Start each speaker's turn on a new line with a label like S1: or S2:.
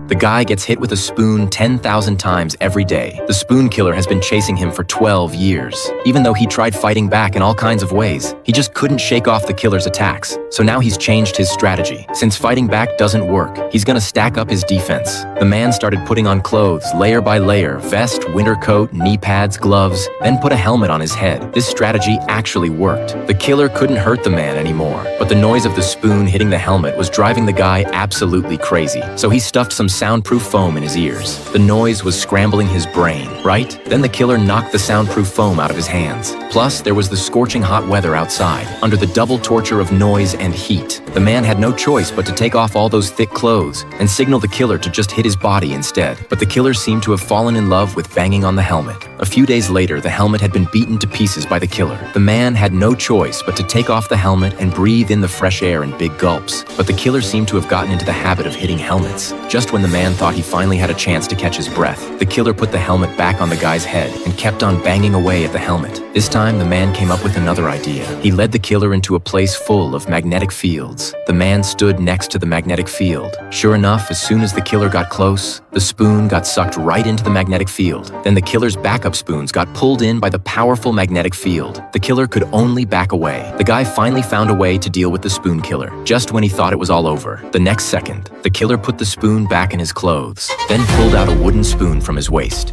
S1: The guy gets hit with a spoon 10,000 times every day. The spoon killer has been chasing him for 12 years. Even though he tried fighting back in all kinds of ways, he just couldn't shake off the killer's attacks. So now he's changed his strategy. Since fighting back doesn't work, he's gonna stack up his defense. The man started putting on clothes, layer by layer, vest, winter coat, knee pads, gloves, then put a helmet on his head. This strategy actually worked. The killer couldn't hurt the man anymore, but the noise of the spoon hitting the helmet was driving the guy absolutely crazy. So he stuffed some soundproof foam in his ears. The noise was scrambling his brain, right? Then the killer knocked the soundproof foam out of his hands. Plus, there was the scorching hot weather outside. Under the double torture of noise and heat, the man had no choice but to take off all those thick clothes and signal the killer to just hit his body instead. But the killer seemed to have fallen in love with banging on the helmet. A few days later, the helmet had been beaten to pieces by the killer. The man had no choice but to take off the helmet and breathe in the fresh air in big gulps. But the killer seemed to have gotten into the habit of hitting helmets. Just when the man thought he finally had a chance to catch his breath, the killer put the helmet back on the guy's head and kept on banging away at the helmet. This time, the man came up with another idea. He led the killer into a place full of magnetic fields. The man stood next to the magnetic field. Sure enough, as soon as the killer got close, the spoon got sucked right into the magnetic field. Then the killer's backup spoons got pulled in by the powerful magnetic field. The killer could only back away. The guy finally found a way to deal with the spoon killer, just when he thought it was all over. The next second, the killer put the spoon back in his clothes, then pulled out a wooden spoon from his waist.